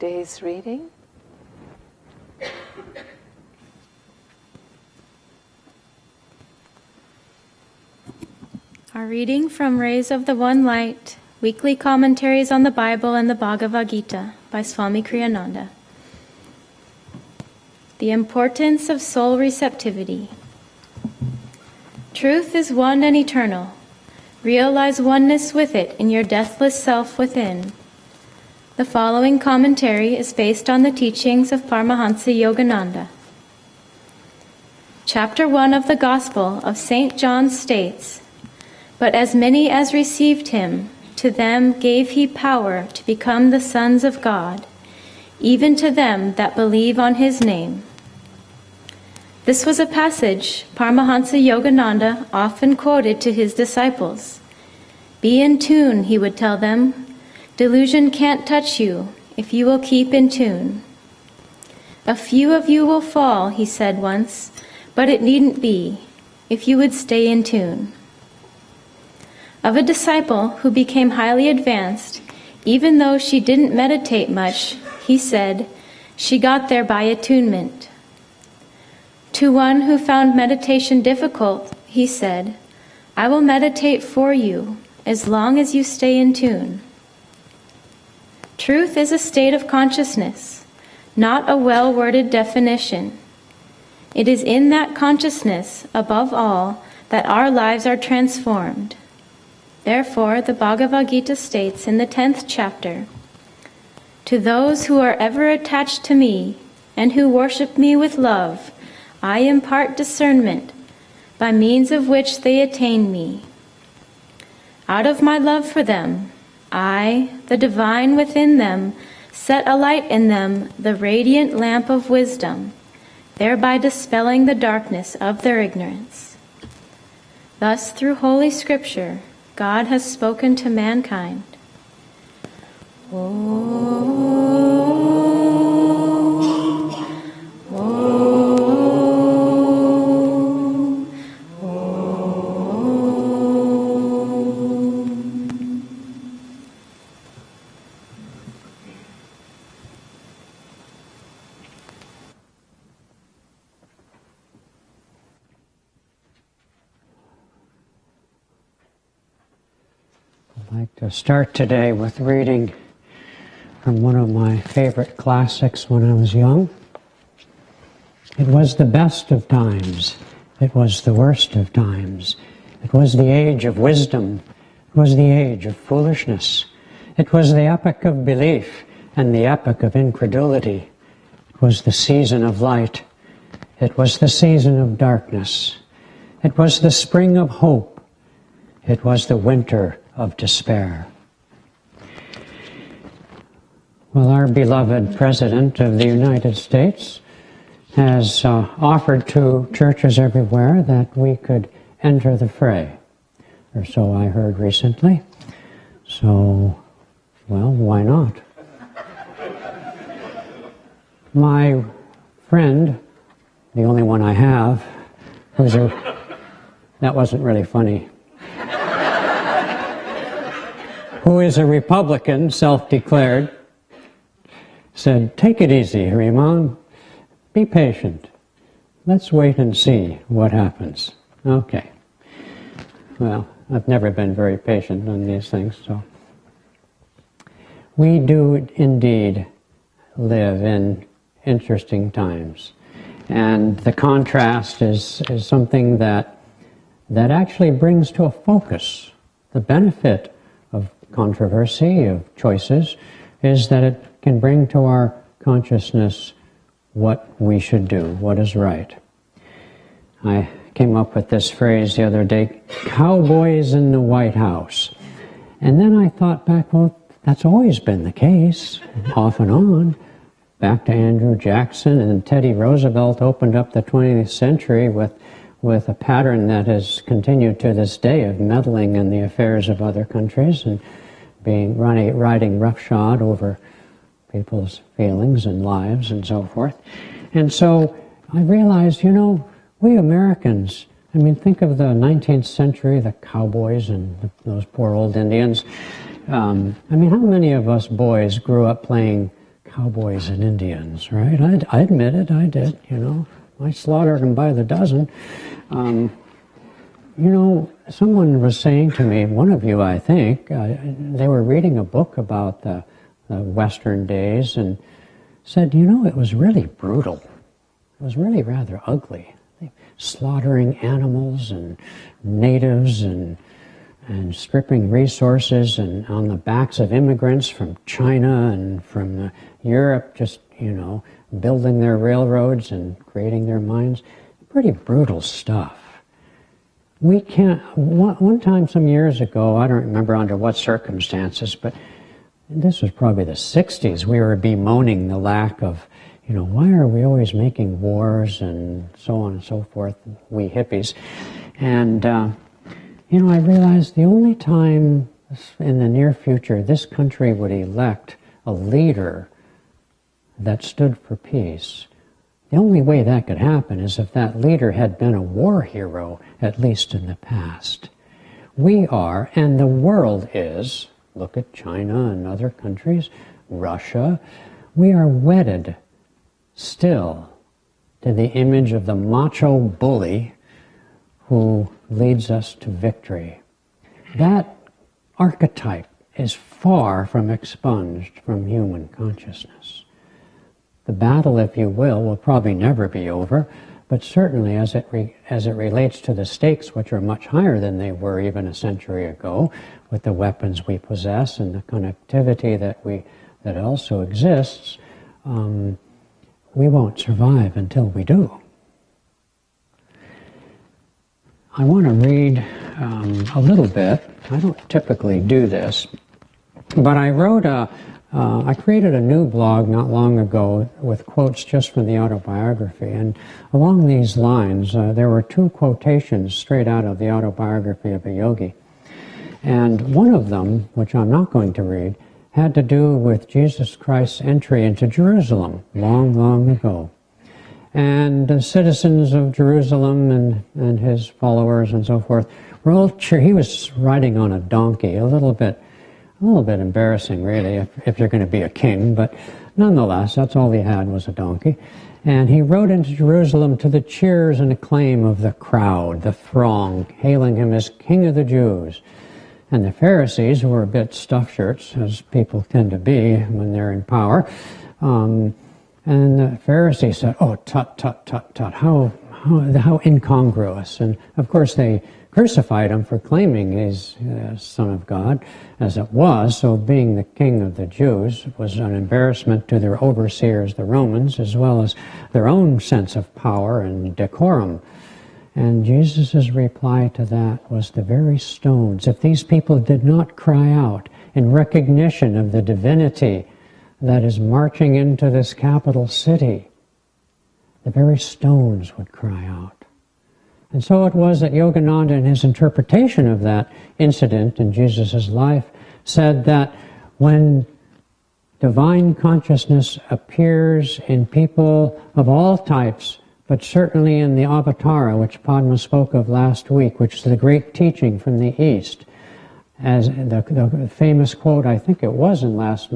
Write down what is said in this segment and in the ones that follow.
day's reading. Our reading from Rays of the One Light, Weekly Commentaries on the Bible and the Bhagavad Gita by Swami Kriyananda. The importance of soul receptivity. Truth is one and eternal. Realize oneness with it in your deathless self within. The following commentary is based on the teachings of Paramahansa Yogananda. Chapter 1 of the Gospel of St. John states, "But as many as received him, to them gave he power to become the sons of God, even to them that believe on his name." This was a passage Paramahansa Yogananda often quoted to his disciples. "Be in tune," he would tell them. "Delusion can't touch you if you will keep in tune." "A few of you will fall," he said once, "but it needn't be, if you would stay in tune." Of a disciple who became highly advanced, even though she didn't meditate much, he said, "She got there by attunement." To one who found meditation difficult, he said, "I will meditate for you as long as you stay in tune." Truth is a state of consciousness, not a well-worded definition. It is in that consciousness, above all, that our lives are transformed. Therefore, the Bhagavad Gita states in the 10th chapter, "To those who are ever attached to me and who worship me with love, I impart discernment, by means of which they attain me. Out of my love for them, I, the divine within them, set alight in them the radiant lamp of wisdom, thereby dispelling the darkness of their ignorance." Thus, through Holy Scripture, God has spoken to mankind. I'd like to start today with reading from one of my favorite classics when I was young. It was the best of times. It was the worst of times. It was the age of wisdom. It was the age of foolishness. It was the epoch of belief and the epoch of incredulity. It was the season of light. It was the season of darkness. It was the spring of hope. It was the winter of despair. Well, our beloved President of the United States has offered to churches everywhere that we could enter the fray, or so I heard recently. So, well, why not? My friend, the only one I have, that wasn't really funny, who is a Republican, self-declared, said, "Take it easy, Hriman. Be patient. Let's wait and see what happens." Okay. Well, I've never been very patient on these things, so. We do indeed live in interesting times. And the contrast is something that actually brings to a focus the benefit of controversy, of choices, is that it can bring to our consciousness what we should do, what is right. I came up with this phrase the other day, "cowboys in the White House." And then I thought back, well, that's always been the case, off and on. Back to Andrew Jackson, and Teddy Roosevelt opened up the 20th century with a pattern that has continued to this day of meddling in the affairs of other countries and riding roughshod over people's feelings and lives and so forth. And so I realized, we Americans, think of the 19th century, the cowboys and those poor old Indians. How many of us boys grew up playing cowboys and Indians, right? I admit it, I did, I slaughtered them by the dozen. Someone was saying to me, one of you, I think, they were reading a book about the Western days and said, it was really brutal. It was really rather ugly. Slaughtering animals and natives and stripping resources and on the backs of immigrants from China and from Europe, just, building their railroads and creating their mines. Pretty brutal stuff. We can't, one time some years ago, I don't remember under what circumstances, but this was probably the 60s, we were bemoaning the lack of, why are we always making wars and so on and so forth, we hippies. And, I realized the only time in the near future this country would elect a leader that stood for peace, the only way that could happen is if that leader had been a war hero, at least in the past. We are, and the world is, look at China and other countries, Russia, we are wedded still to the image of the macho bully who leads us to victory. That archetype is far from expunged from human consciousness. The battle, if you will probably never be over, but certainly as it relates to the stakes, which are much higher than they were even a century ago, with the weapons we possess and the connectivity that also exists, we won't survive until we do. I want to read a little bit. I don't typically do this, but I created a new blog not long ago with quotes just from the autobiography, and along these lines, there were two quotations straight out of the autobiography of a yogi. And one of them, which I'm not going to read, had to do with Jesus Christ's entry into Jerusalem long, long ago. And the citizens of Jerusalem and his followers and so forth were all he was riding on a donkey, a little bit embarrassing, really, if you're going to be a king, but nonetheless, that's all he had was a donkey. And he rode into Jerusalem to the cheers and acclaim of the crowd, the throng, hailing him as King of the Jews. And the Pharisees, who were a bit stuffed shirts, as people tend to be when they're in power, and the Pharisees said, "Oh, tut, tut, tut, tut, how incongruous." And of course they crucified him for claiming he's Son of God, as it was. So being the King of the Jews was an embarrassment to their overseers, the Romans, as well as their own sense of power and decorum. And Jesus' reply to that was the very stones. If these people did not cry out in recognition of the divinity that is marching into this capital city, the very stones would cry out. And so it was that Yogananda, in his interpretation of that incident in Jesus' life, said that when divine consciousness appears in people of all types, but certainly in the Avatara, which Padma spoke of last week, which is the great teaching from the East, as the famous quote, I think it was in last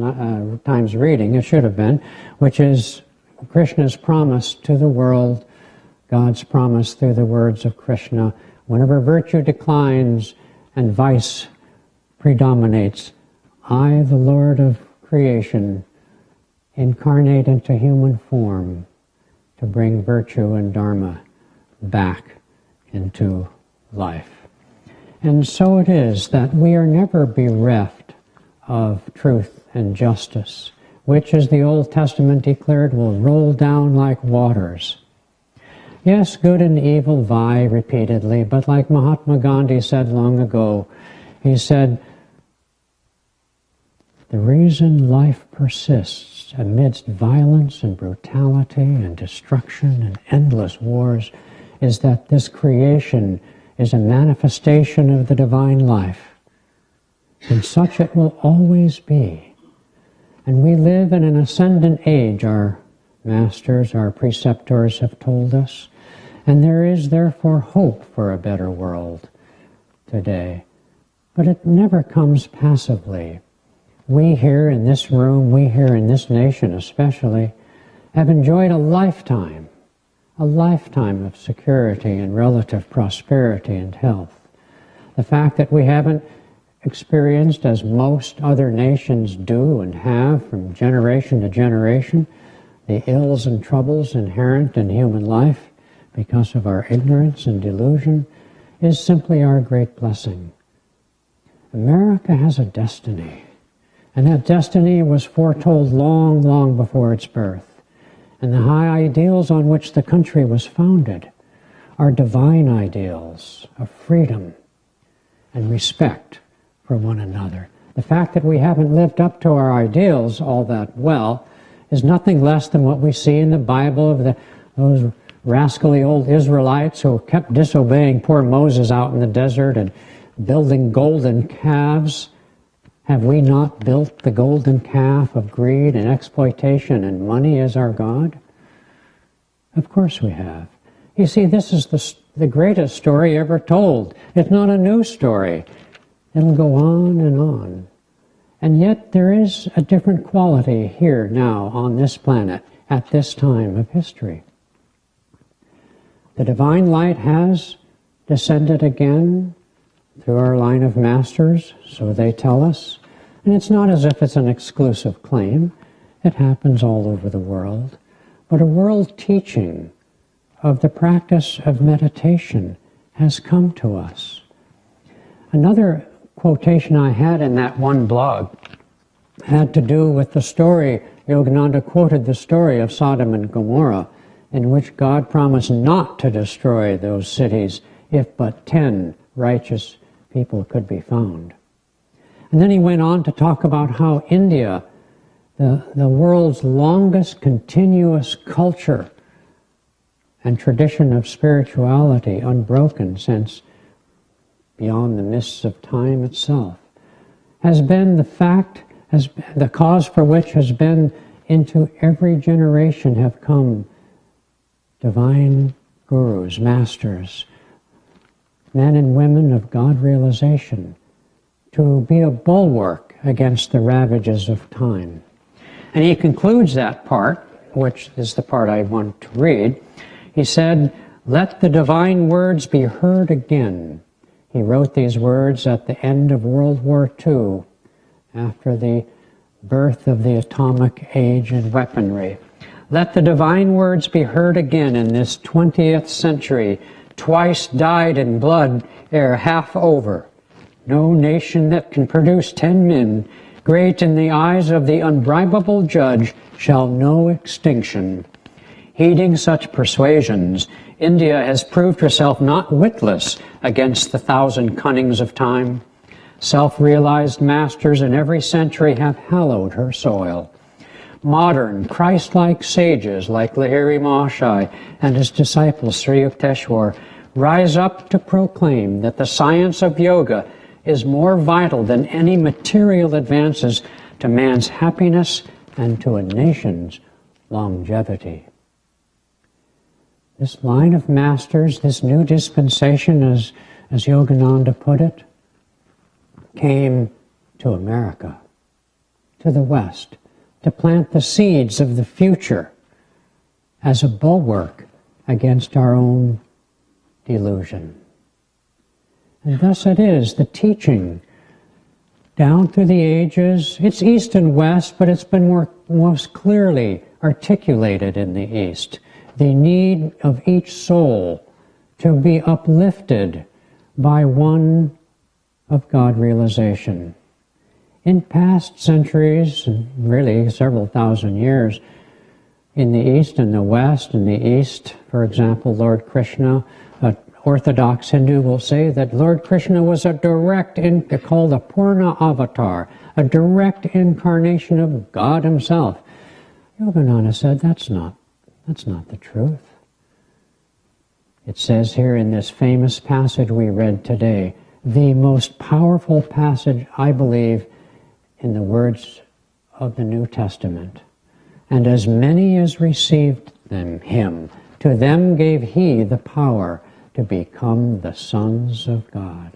time's reading, it should have been, which is Krishna's promise to the world, God's promise through the words of Krishna, whenever virtue declines and vice predominates, I, the Lord of creation, incarnate into human form to bring virtue and dharma back into life. And so it is that we are never bereft of truth and justice, which, as the Old Testament declared, will roll down like waters. Yes, good and evil vie repeatedly, but like Mahatma Gandhi said long ago, he said, the reason life persists amidst violence and brutality and destruction and endless wars is that this creation is a manifestation of the divine life. And such it will always be. And we live in an ascendant age, our masters, our preceptors have told us, and there is therefore hope for a better world today. But it never comes passively. we here in this room, we here in this nation especially, have enjoyed a lifetime of security and relative prosperity and health. The fact that we haven't experienced, as most other nations do and have from generation to generation, the ills and troubles inherent in human life because of our ignorance and delusion, is simply our great blessing. America has a destiny, and that destiny was foretold long, long before its birth. And the high ideals on which the country was founded are divine ideals of freedom and respect for one another. The fact that we haven't lived up to our ideals all that well is nothing less than what we see in the Bible of those rascally old Israelites who kept disobeying poor Moses out in the desert and building golden calves. Have we not built the golden calf of greed and exploitation and money as our God? Of course we have. You see, this is the greatest story ever told. It's not a new story. It'll go on and on. And yet there is a different quality here now on this planet at this time of history. The divine light has descended again through our line of masters, so they tell us. And it's not as if it's an exclusive claim. It happens all over the world. But a world teaching of the practice of meditation has come to us. Another quotation I had in that one blog had to do with the story. Yogananda quoted the story of Sodom and Gomorrah, in which God promised not to destroy those cities if but 10 righteous people could be found. And then he went on to talk about how India, the world's longest continuous culture and tradition of spirituality, unbroken since beyond the mists of time itself, has been the cause for which has been into every generation have come divine gurus, masters, men and women of God realization, to be a bulwark against the ravages of time. And he concludes that part, which is the part I want to read. He said, "Let the divine words be heard again." He wrote these words at the end of World War II, after the birth of the atomic age and weaponry. "Let the divine words be heard again in this 20th century, twice dyed in blood ere half over. No nation that can produce 10 men, great in the eyes of the unbribable judge, shall know extinction. Heeding such persuasions, India has proved herself not witless against the 1,000 cunnings of time. Self-realized masters in every century have hallowed her soil. Modern, Christ-like sages like Lahiri Mahashai and his disciple Sri Yukteswar rise up to proclaim that the science of yoga is more vital than any material advances to man's happiness and to a nation's longevity." This line of masters, this new dispensation, as Yogananda put it, came to America, to the West, to plant the seeds of the future as a bulwark against our own delusion. And thus it is, the teaching down through the ages, it's East and West, but it's been most clearly articulated in the East. The need of each soul to be uplifted by one of God realization. In past centuries, really several thousand years, in the East and the West, in the East, for example, Lord Krishna, Orthodox Hindu will say that Lord Krishna was a direct, called a Purna avatar, a direct incarnation of God himself. Yogananda said that's not the truth. It says here in this famous passage we read today, the most powerful passage, I believe, in the words of the New Testament. "And as many as received him, to them gave he the power to become the sons of God."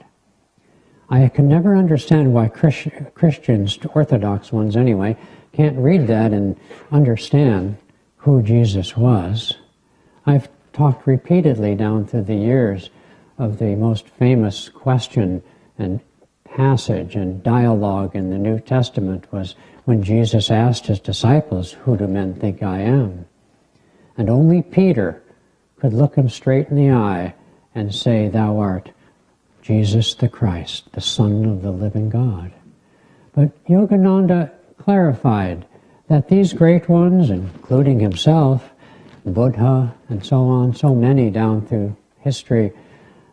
I can never understand why Christians, Orthodox ones anyway, can't read that and understand who Jesus was. I've talked repeatedly down through the years of the most famous question and passage and dialogue in the New Testament was when Jesus asked his disciples, "Who do men think I am?" And only Peter could look him straight in the eye and say, "Thou art Jesus the Christ, the Son of the living God." But Yogananda clarified that these great ones, including himself, Buddha, and so on, so many down through history,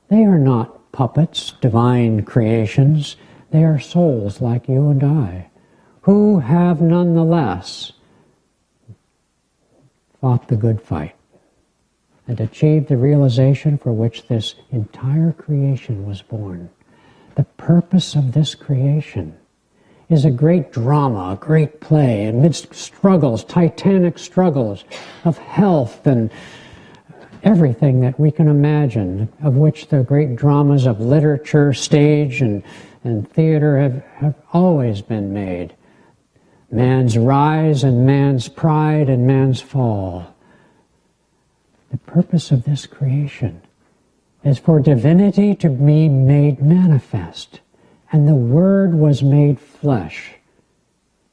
they are not puppets, divine creations. They are souls like you and I, who have nonetheless fought the good fight and achieved the realization for which this entire creation was born. The purpose of this creation is a great drama, a great play, amidst struggles, titanic struggles of health and everything that we can imagine, of which the great dramas of literature, stage, and theater have always been made. Man's rise and man's pride and man's fall. The purpose of this creation is for divinity to be made manifest. And the Word was made flesh,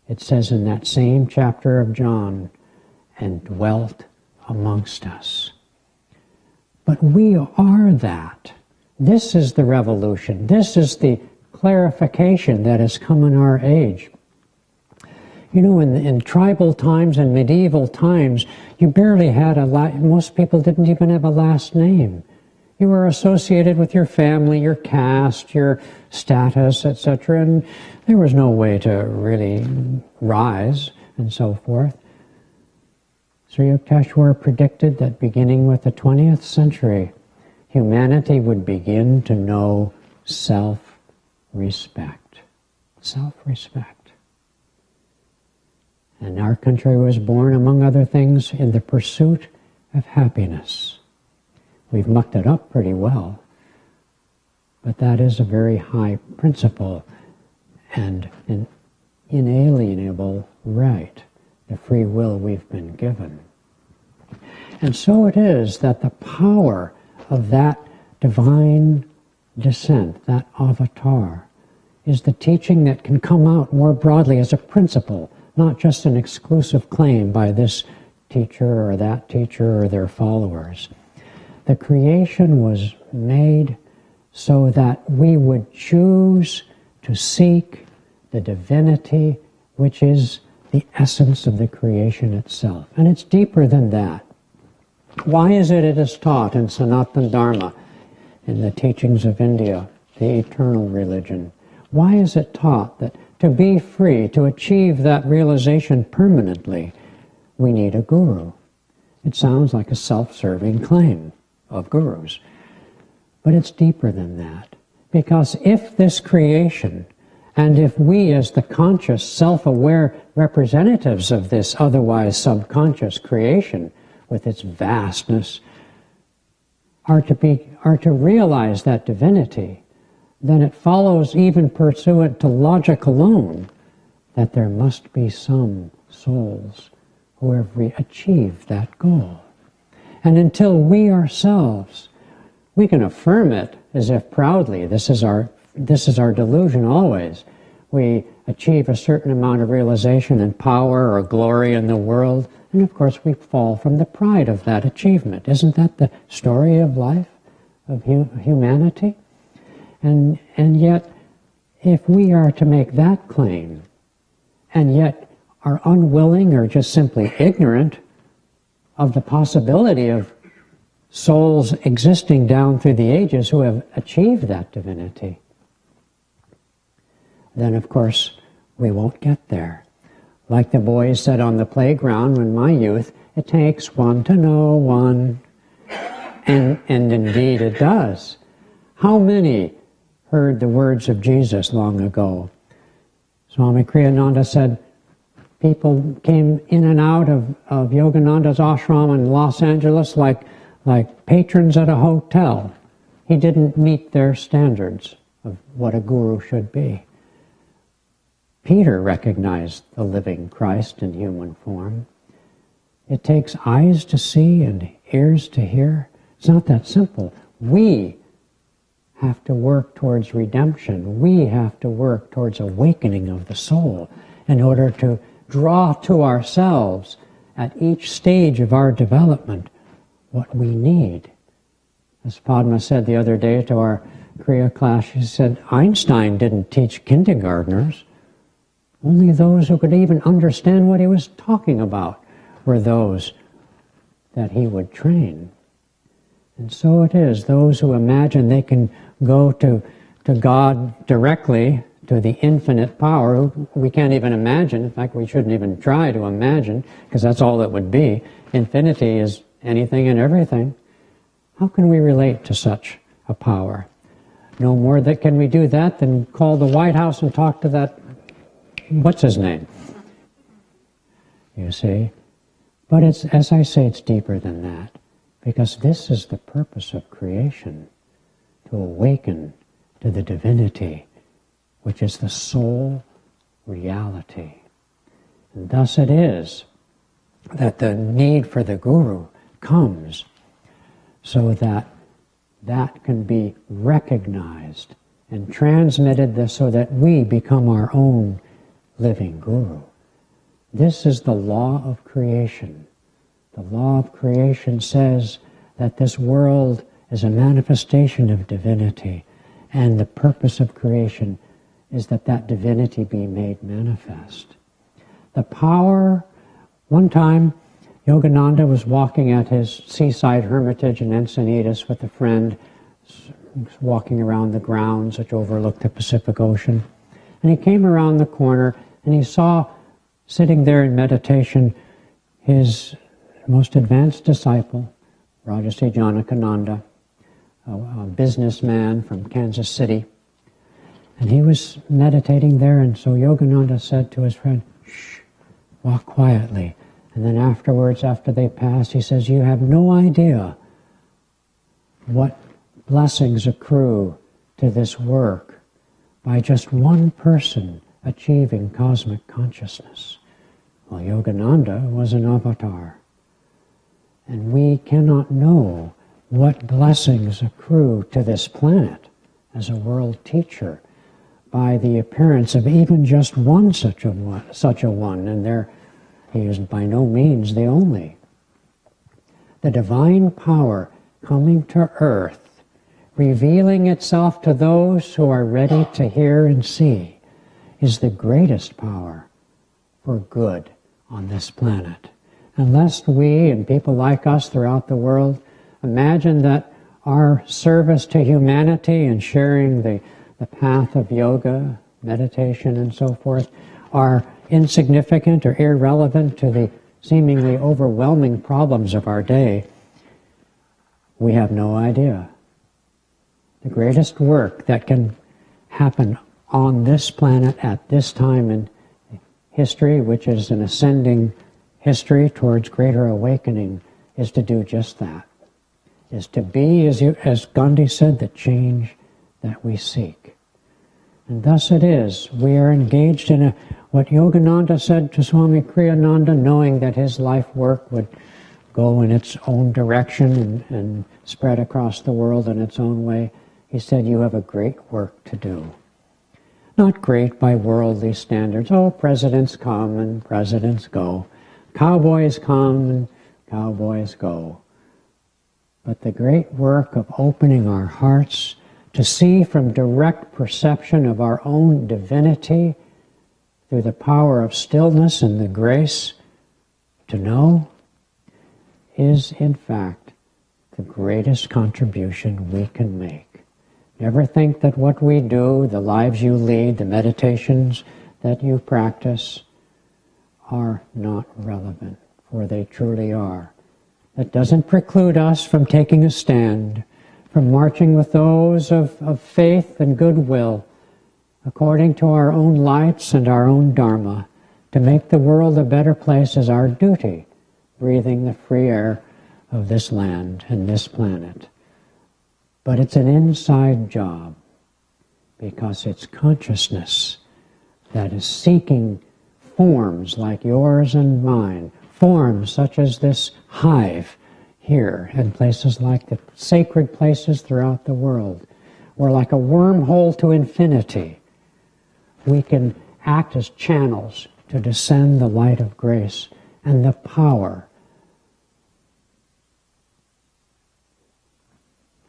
it says in that same chapter of John, and dwelt amongst us. But we are that. This is the revolution. This is the clarification that has come in our age. You know, in tribal times and medieval times, you barely had most people didn't even have a last name. You were associated with your family, your caste, your status, etc., and there was no way to really rise and so forth. Sri Yukteswar predicted that beginning with the 20th century, humanity would begin to know self-respect. Self-respect. And our country was born, among other things, in the pursuit of happiness. We've mucked it up pretty well, but that is a very high principle and an inalienable right, the free will we've been given. And so it is that the power of that divine descent, that avatar, is the teaching that can come out more broadly as a principle, not just an exclusive claim by this teacher or that teacher or their followers. The creation was made so that we would choose to seek the divinity, which is the essence of the creation itself. And it's deeper than that. Why is it is taught in Sanatana Dharma, in the teachings of India, the eternal religion? Why is it taught that to be free, to achieve that realization permanently, we need a guru? It sounds like a self-serving claim of gurus. But it's deeper than that. Because if this creation, and if we as the conscious, self-aware representatives of this otherwise subconscious creation, with its vastness, are to realize that divinity, then it follows, even pursuant to logic alone, that there must be some souls who have achieved that goal. And until we ourselves, we can affirm it as if proudly, this is our delusion always. We achieve a certain amount of realization and power or glory in the world, and of course we fall from the pride of that achievement. Isn't that the story of life, of humanity? And yet, if we are to make that claim, and yet are unwilling or just simply ignorant of the possibility of souls existing down through the ages who have achieved that divinity, then of course we won't get there. Like the boys said on the playground in my youth, it takes one to know one. And indeed it does. How many heard the words of Jesus long ago? Swami Kriyananda said, people came in and out of Yogananda's ashram in Los Angeles like patrons at a hotel. He didn't meet their standards of what a guru should be. Peter recognized the living Christ in human form. It takes eyes to see and ears to hear. It's not that simple. We have to work towards redemption. We have to work towards awakening of the soul in order to draw to ourselves at each stage of our development what we need. As Padma said the other day to our Kriya class, she said, Einstein didn't teach kindergartners. Only those who could even understand what he was talking about were those that he would train. And so it is, those who imagine they can go to God directly, to the infinite power, we can't even imagine. In fact, we shouldn't even try to imagine, because that's all it would be. Infinity is anything and everything. How can we relate to such a power? No more that can we do that than call the White House and talk to that, what's his name? You see? But it's, as I say, it's deeper than that. Because this is the purpose of creation, to awaken to the divinity, which is the soul reality. And thus it is that the need for the guru comes so that that can be recognized and transmitted so that we become our own living guru. This is the law of creation. The law of creation says that this world is a manifestation of divinity, and the purpose of creation is that that divinity be made manifest. The power, one time, Yogananda was walking at his seaside hermitage in Encinitas with a friend, walking around the grounds which overlooked the Pacific Ocean. And he came around the corner and he saw, sitting there in meditation, his most advanced disciple, Rajarsi Janakananda, a businessman from Kansas City. And he was meditating there, and so Yogananda said to his friend, shh, walk quietly. And then afterwards, after they passed, he says, you have no idea what blessings accrue to this work by just one person achieving cosmic consciousness. Well, Yogananda was an avatar. And we cannot know what blessings accrue to this planet as a world teacher by the appearance of even just one such a one, and he is by no means the only. The divine power coming to earth, revealing itself to those who are ready to hear and see, is the greatest power for good on this planet. Unless we and people like us throughout the world imagine that our service to humanity and sharing the path of yoga, meditation, and so forth are insignificant or irrelevant to the seemingly overwhelming problems of our day, we have no idea. The greatest work that can happen on this planet at this time in history, which is an ascending history towards greater awakening, is to do just that. Is to be, as Gandhi said, the change that we seek. And thus it is. We are engaged in what Yogananda said to Swami Kriyananda, knowing that his life work would go in its own direction and spread across the world in its own way. He said, you have a great work to do. Not great by worldly standards. Oh, presidents come and presidents go. Cowboys come and cowboys go. But the great work of opening our hearts to see from direct perception of our own divinity through the power of stillness and the grace to know is, in fact, the greatest contribution we can make. Never think that what we do, the lives you lead, the meditations that you practice, are not relevant, for they truly are. That doesn't preclude us from taking a stand, from marching with those of faith and goodwill, according to our own lights and our own dharma, to make the world a better place is our duty, breathing the free air of this land and this planet. But it's an inside job, because it's consciousness that is seeking forms like yours and mine, forms such as this hive here and places like the sacred places throughout the world. We're like a wormhole to infinity. We can act as channels to descend the light of grace and the power.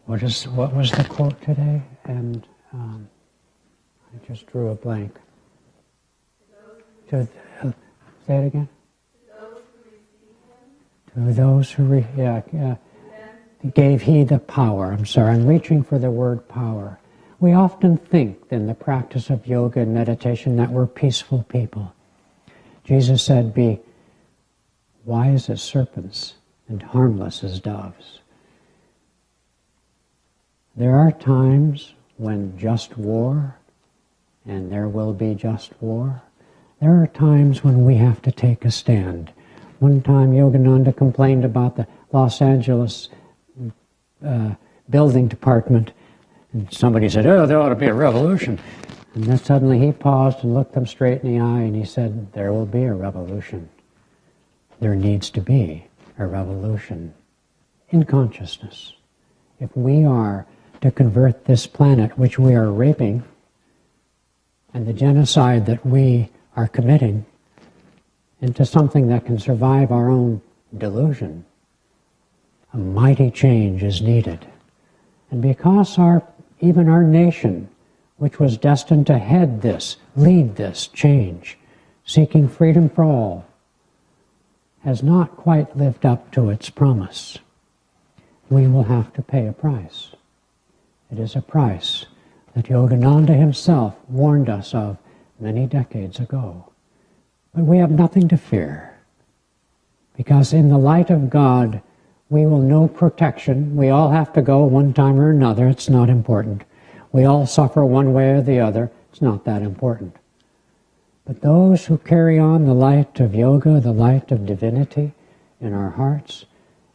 What was the quote today? And I just drew a blank. Say it again. To those who gave he the power. I'm sorry, I'm reaching for the word power. We often think in the practice of yoga and meditation that we're peaceful people. Jesus said, be wise as serpents and harmless as doves. There are times when just war, and there will be just war. There are times when we have to take a stand. One time Yogananda complained about the Los Angeles building department, and somebody said, oh, there ought to be a revolution. And then suddenly he paused and looked them straight in the eye and he said, there will be a revolution. There needs to be a revolution in consciousness. If we are to convert this planet, which we are raping, and the genocide that we are committing, into something that can survive our own delusion, a mighty change is needed. And because even our nation, which was destined to lead this change, seeking freedom for all, has not quite lived up to its promise, we will have to pay a price. It is a price that Yogananda himself warned us of many decades ago. But we have nothing to fear, because in the light of God, we will know protection. We all have to go one time or another. It's not important. We all suffer one way or the other. It's not that important. But those who carry on the light of yoga, the light of divinity in our hearts,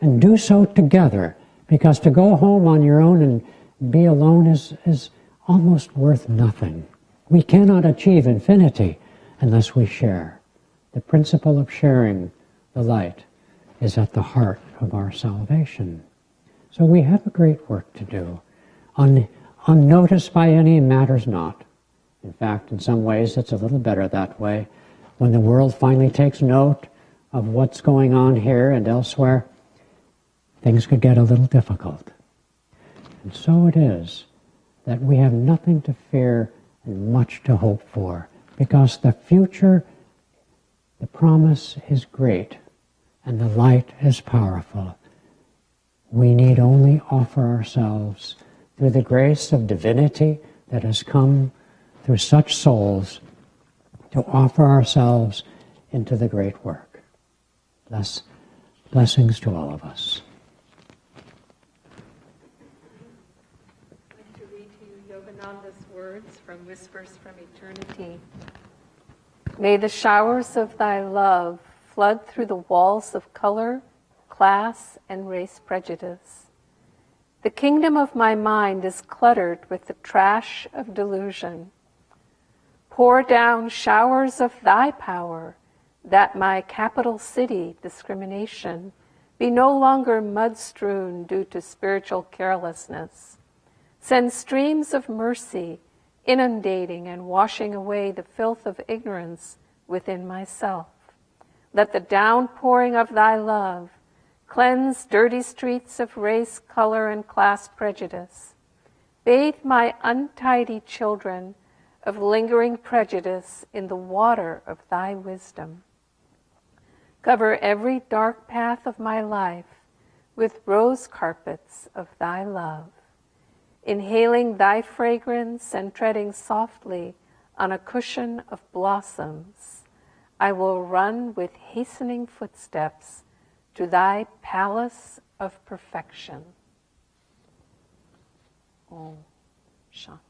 and do so together, because to go home on your own and be alone is almost worth nothing. We cannot achieve infinity unless we share. The principle of sharing the light is at the heart of our salvation. So we have a great work to do. Unnoticed by any matters not. In fact, in some ways, it's a little better that way. When the world finally takes note of what's going on here and elsewhere, things could get a little difficult. And so it is that we have nothing to fear and much to hope for, because the future, the promise is great, and the light is powerful. We need only offer ourselves through the grace of divinity that has come through such souls, to offer ourselves into the great work. Blessings to all of us. I'd like to read to you Yogananda's words from Whispers from Eternity. May the showers of thy love flood through the walls of color, class, and race prejudice. The kingdom of my mind is cluttered with the trash of delusion. Pour down showers of thy power, that my capital city discrimination be no longer mud-strewn due to spiritual carelessness. Send streams of mercy, inundating and washing away the filth of ignorance within myself. Let the downpouring of thy love cleanse dirty streets of race, color, and class prejudice. Bathe my untidy children of lingering prejudice in the water of thy wisdom. Cover every dark path of my life with rose carpets of thy love. Inhaling thy fragrance and treading softly on a cushion of blossoms, I will run with hastening footsteps to thy palace of perfection. Om Shanti.